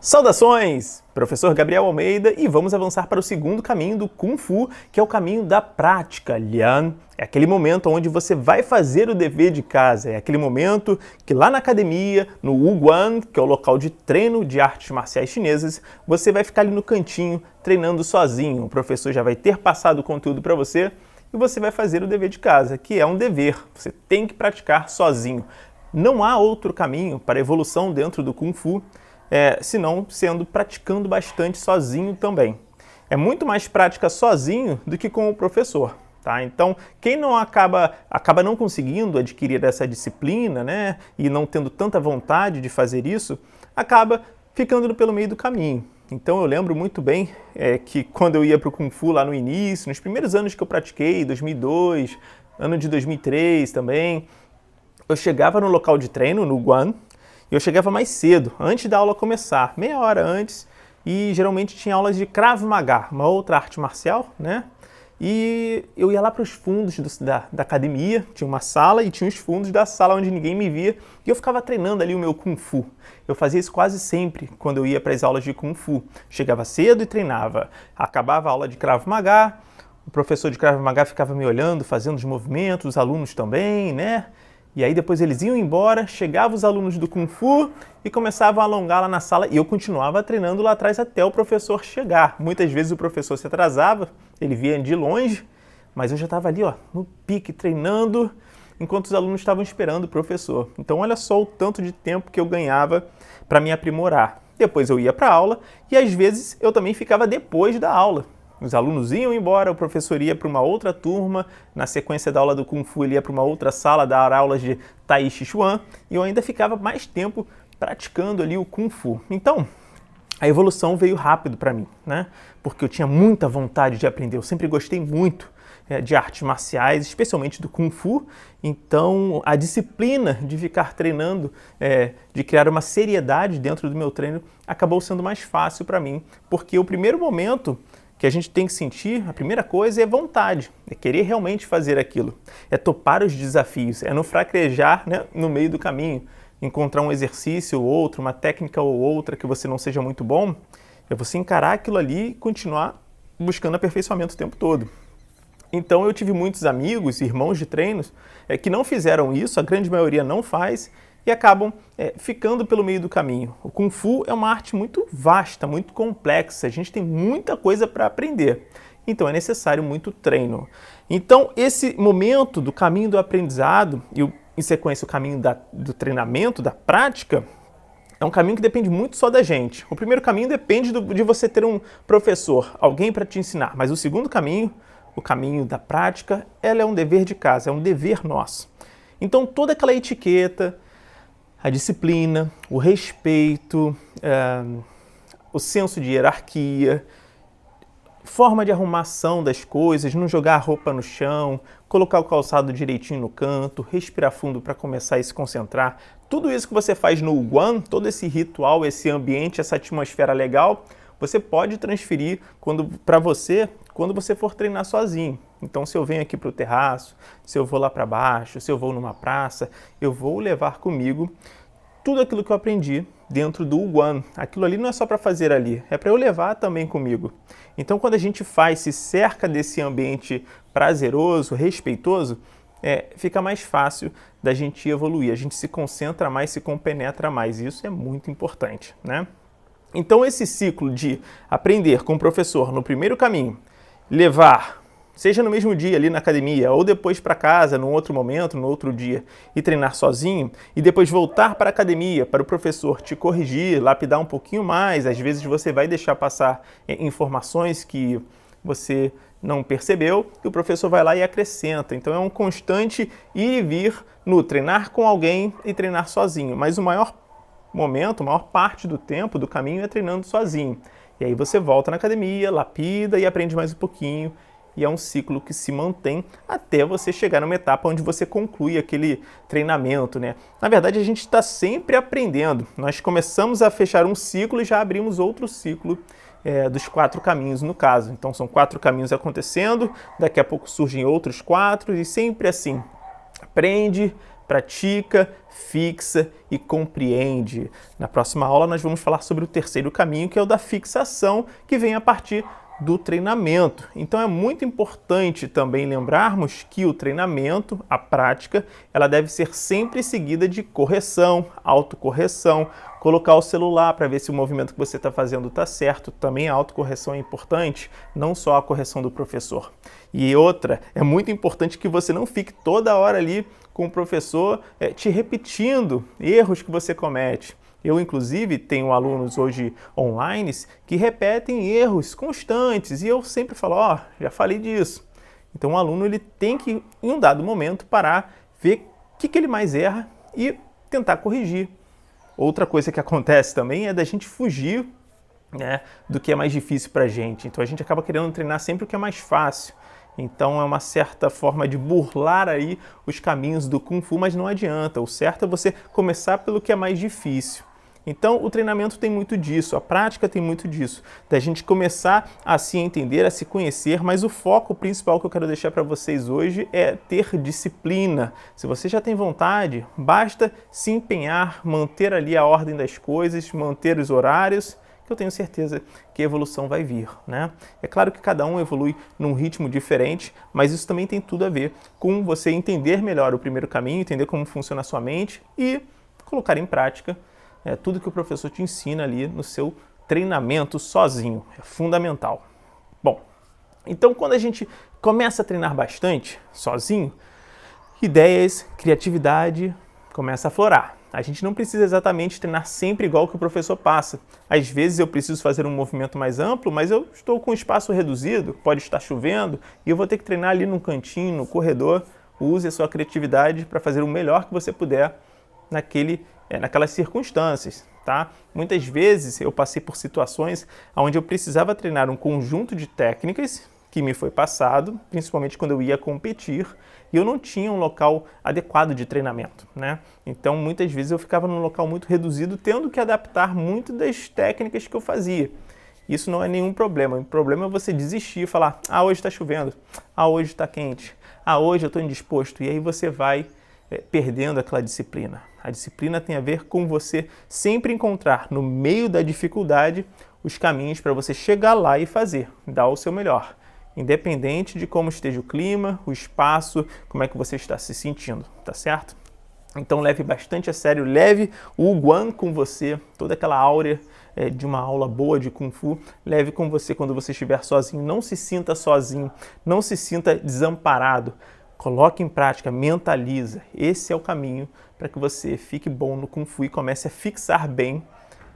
Saudações! Professor Gabriel Almeida e vamos avançar para o segundo caminho do Kung Fu, que é o caminho da prática. Lian é aquele momento onde você vai fazer o dever de casa, é aquele momento que lá na academia, no Wuguan, que é o local de treino de artes marciais chinesas, você vai ficar ali no cantinho treinando sozinho. O professor já vai ter passado o conteúdo para você e você vai fazer o dever de casa, que é um dever, você tem que praticar sozinho. Não há outro caminho para a evolução dentro do Kung Fu, senão praticando bastante sozinho também. É muito mais prática sozinho do que com o professor. Tá? Então, quem não acaba não conseguindo adquirir essa disciplina, né, e não tendo tanta vontade de fazer isso, acaba ficando pelo meio do caminho. Então eu lembro muito bem que quando eu ia para o Kung Fu lá no início, nos primeiros anos que eu pratiquei, 2002, ano de 2003 também, eu chegava no local de treino, no Guan, e eu chegava mais cedo, antes da aula começar, meia hora antes, e geralmente tinha aulas de Krav Maga, uma outra arte marcial, né? E eu ia lá para os fundos da academia, tinha uma sala e tinha os fundos da sala onde ninguém me via, e eu ficava treinando ali o meu Kung Fu. Eu fazia isso quase sempre quando eu ia para as aulas de Kung Fu. Chegava cedo e treinava. Acabava a aula de Krav Maga, o professor de Krav Maga ficava me olhando, fazendo os movimentos, os alunos também, né? E aí depois eles iam embora, chegavam os alunos do Kung Fu e começavam a alongar lá na sala e eu continuava treinando lá atrás até o professor chegar. Muitas vezes o professor se atrasava, ele via de longe, mas eu já estava ali, ó, no pique, treinando, enquanto os alunos estavam esperando o professor. Então olha só o tanto de tempo que eu ganhava para me aprimorar. Depois eu ia para a aula e às vezes eu também ficava depois da aula. Os alunos iam embora, o professor ia para uma outra turma, na sequência da aula do Kung Fu ele ia para uma outra sala dar aulas de Tai Chi Chuan e eu ainda ficava mais tempo praticando ali o Kung Fu. Então, a evolução veio rápido para mim, né? Porque eu tinha muita vontade de aprender, eu sempre gostei muito de artes marciais, especialmente do Kung Fu, então a disciplina de ficar treinando, de criar uma seriedade dentro do meu treino, acabou sendo mais fácil para mim, porque o primeiro momento que a gente tem que sentir, a primeira coisa é vontade, é querer realmente fazer aquilo, é topar os desafios, é não fraquejar, né, no meio do caminho, encontrar um exercício ou outro, uma técnica ou outra que você não seja muito bom, é você encarar aquilo ali e continuar buscando aperfeiçoamento o tempo todo. Então eu tive muitos amigos, irmãos de treinos, que não fizeram isso, a grande maioria não faz, e acabam ficando pelo meio do caminho. O Kung Fu é uma arte muito vasta, muito complexa, a gente tem muita coisa para aprender, então é necessário muito treino. Então esse momento do caminho do aprendizado e em sequência o caminho do treinamento, da prática, é um caminho que depende muito só da gente. O primeiro caminho depende de você ter um professor, alguém para te ensinar, mas o segundo caminho, o caminho da prática, ela é um dever de casa, é um dever nosso. Então toda aquela etiqueta, a disciplina, o respeito, o senso de hierarquia, forma de arrumação das coisas, não jogar a roupa no chão, colocar o calçado direitinho no canto, respirar fundo para começar a se concentrar. Tudo isso que você faz no Guan, todo esse ritual, esse ambiente, essa atmosfera legal, você pode transferir para você quando você for treinar sozinho. Então, se eu venho aqui para o terraço, se eu vou lá para baixo, se eu vou numa praça, eu vou levar comigo tudo aquilo que eu aprendi dentro do Guan. Aquilo ali não é só para fazer ali, é para eu levar também comigo. Então, quando a gente se cerca desse ambiente prazeroso, respeitoso, fica mais fácil da gente evoluir. A gente se concentra mais, se compenetra mais. E isso é muito importante, né? Então, esse ciclo de aprender com o professor no primeiro caminho, levar, seja no mesmo dia ali na academia, ou depois para casa, num outro momento, no outro dia, e treinar sozinho, e depois voltar para a academia, para o professor te corrigir, lapidar um pouquinho mais, às vezes você vai deixar passar informações que você não percebeu, e o professor vai lá e acrescenta. Então é um constante ir e vir no treinar com alguém e treinar sozinho, mas o maior momento, a maior parte do tempo do caminho é treinando sozinho. E aí você volta na academia, lapida e aprende mais um pouquinho, e é um ciclo que se mantém até você chegar numa etapa onde você conclui aquele treinamento, né? Na verdade, a gente está sempre aprendendo. Nós começamos a fechar um ciclo e já abrimos outro ciclo dos 4 caminhos, no caso. Então, são 4 caminhos acontecendo, daqui a pouco surgem outros 4 e sempre assim. Aprende, pratica, fixa e compreende. Na próxima aula nós vamos falar sobre o terceiro caminho, que é o da fixação, que vem a partir do treinamento. Então é muito importante também lembrarmos que o treinamento, a prática, ela deve ser sempre seguida de correção, autocorreção, colocar o celular para ver se o movimento que você está fazendo está certo. Também a autocorreção é importante, não só a correção do professor. E outra, é muito importante que você não fique toda hora ali com o professor te repetindo erros que você comete. Eu, inclusive, tenho alunos hoje online que repetem erros constantes e eu sempre falo, já falei disso. Então, o aluno ele tem que, em um dado momento, parar, ver o que ele mais erra e tentar corrigir. Outra coisa que acontece também é da gente fugir, né, do que é mais difícil para a gente. Então, a gente acaba querendo treinar sempre o que é mais fácil. Então é uma certa forma de burlar aí os caminhos do Kung Fu, mas não adianta. O certo é você começar pelo que é mais difícil. Então o treinamento tem muito disso, a prática tem muito disso, da gente começar a se entender, a se conhecer, mas o foco principal que eu quero deixar para vocês hoje é ter disciplina. Se você já tem vontade, basta se empenhar, manter ali a ordem das coisas, manter os horários, que eu tenho certeza que a evolução vai vir, né? É claro que cada um evolui num ritmo diferente, mas isso também tem tudo a ver com você entender melhor o primeiro caminho, entender como funciona a sua mente e colocar em prática tudo que o professor te ensina ali no seu treinamento sozinho. É fundamental. Bom, então quando a gente começa a treinar bastante sozinho, ideias, criatividade começa a aflorar. A gente não precisa exatamente treinar sempre igual que o professor passa. Às vezes eu preciso fazer um movimento mais amplo, mas eu estou com espaço reduzido, pode estar chovendo, e eu vou ter que treinar ali no cantinho, no corredor. Use a sua criatividade para fazer o melhor que você puder naquelas circunstâncias, tá? Muitas vezes eu passei por situações onde eu precisava treinar um conjunto de técnicas que me foi passado, principalmente quando eu ia competir, e eu não tinha um local adequado de treinamento, né? Então, muitas vezes eu ficava num local muito reduzido, tendo que adaptar muito das técnicas que eu fazia. Isso não é nenhum problema. O problema é você desistir e falar, hoje está chovendo, hoje está quente, hoje eu estou indisposto, e aí você vai perdendo aquela disciplina. A disciplina tem a ver com você sempre encontrar no meio da dificuldade os caminhos para você chegar lá e fazer, dar o seu melhor, independente de como esteja o clima, o espaço, como é que você está se sentindo, tá certo? Então leve bastante a sério, leve o Guan com você, toda aquela áurea de uma aula boa de Kung Fu, leve com você quando você estiver sozinho, não se sinta sozinho, não se sinta desamparado. Coloque em prática, mentaliza. Esse é o caminho para que você fique bom no Kung Fu e comece a fixar bem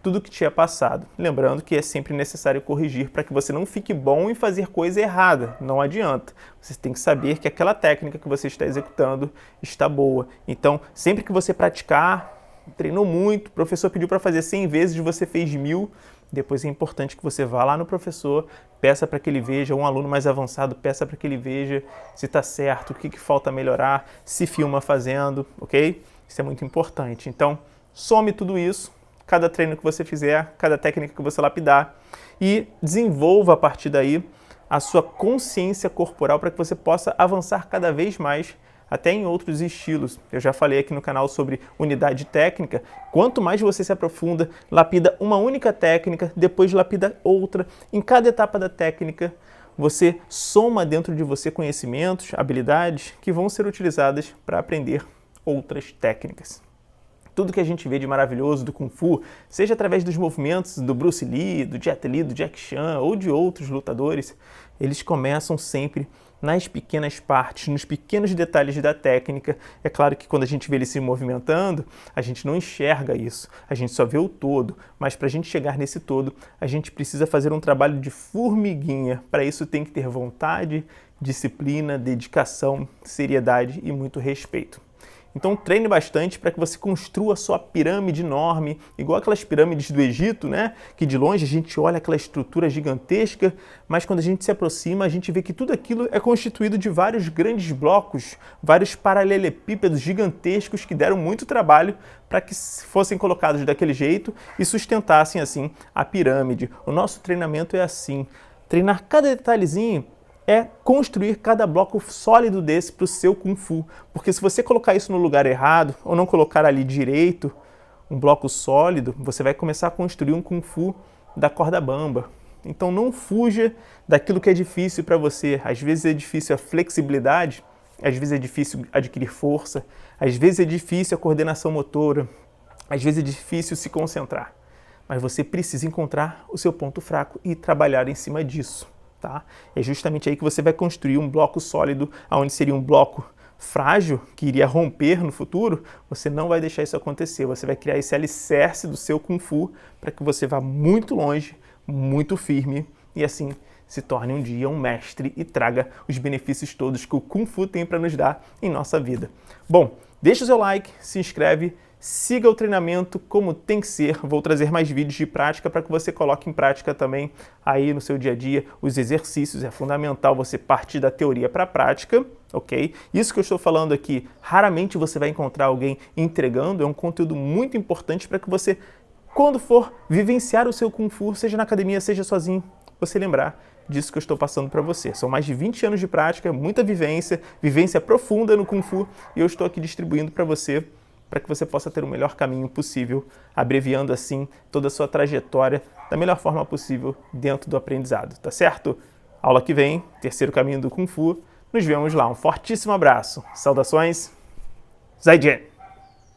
tudo que tinha passado. Lembrando que é sempre necessário corrigir para que você não fique bom em fazer coisa errada. Não adianta. Você tem que saber que aquela técnica que você está executando está boa. Então, sempre que você praticar, treinou muito, o professor pediu para fazer 100 vezes, você fez 1000, depois é importante que você vá lá no professor, peça para que ele veja, um aluno mais avançado, peça para que ele veja se está certo, o que falta melhorar, se filma fazendo, ok? Isso é muito importante. Então, some tudo isso, cada treino que você fizer, cada técnica que você lapidar e desenvolva a partir daí a sua consciência corporal para que você possa avançar cada vez mais até em outros estilos. Eu já falei aqui no canal sobre unidade técnica. Quanto mais você se aprofunda, lapida uma única técnica, depois lapida outra. Em cada etapa da técnica, você soma dentro de você conhecimentos, habilidades que vão ser utilizadas para aprender outras técnicas. Tudo que a gente vê de maravilhoso do Kung Fu, seja através dos movimentos do Bruce Lee, do Jet Li, do Jack Chan ou de outros lutadores, eles começam sempre nas pequenas partes, nos pequenos detalhes da técnica. É claro que quando a gente vê ele se movimentando, a gente não enxerga isso, a gente só vê o todo, mas para a gente chegar nesse todo, a gente precisa fazer um trabalho de formiguinha. Para isso tem que ter vontade, disciplina, dedicação, seriedade e muito respeito. Então treine bastante para que você construa a sua pirâmide enorme, igual aquelas pirâmides do Egito, né? Que de longe a gente olha aquela estrutura gigantesca, mas quando a gente se aproxima, a gente vê que tudo aquilo é constituído de vários grandes blocos, vários paralelepípedos gigantescos que deram muito trabalho para que fossem colocados daquele jeito e sustentassem assim a pirâmide. O nosso treinamento é assim. Treinar cada detalhezinho é construir cada bloco sólido desse para o seu Kung Fu. Porque se você colocar isso no lugar errado, ou não colocar ali direito um bloco sólido, você vai começar a construir um Kung Fu da corda bamba. Então não fuja daquilo que é difícil para você. Às vezes é difícil a flexibilidade, às vezes é difícil adquirir força, às vezes é difícil a coordenação motora, às vezes é difícil se concentrar. Mas você precisa encontrar o seu ponto fraco e trabalhar em cima disso. Tá? É justamente aí que você vai construir um bloco sólido, onde seria um bloco frágil, que iria romper no futuro. Você não vai deixar isso acontecer. Você vai criar esse alicerce do seu Kung Fu para que você vá muito longe, muito firme e assim se torne um dia um mestre e traga os benefícios todos que o Kung Fu tem para nos dar em nossa vida. Bom, deixa o seu like, se inscreve, siga o treinamento como tem que ser. Vou trazer mais vídeos de prática para que você coloque em prática também aí no seu dia a dia os exercícios. É fundamental você partir da teoria para a prática, ok? Isso que eu estou falando aqui, raramente você vai encontrar alguém entregando. É um conteúdo muito importante para que você, quando for vivenciar o seu Kung Fu, seja na academia, seja sozinho, você lembrar disso que eu estou passando para você. São mais de 20 anos de prática, muita vivência profunda no Kung Fu, e eu estou aqui distribuindo para você, para que você possa ter o melhor caminho possível, abreviando assim toda a sua trajetória da melhor forma possível dentro do aprendizado, tá certo? Aula que vem, terceiro caminho do Kung Fu, nos vemos lá. Um fortíssimo abraço, saudações, Zaijian!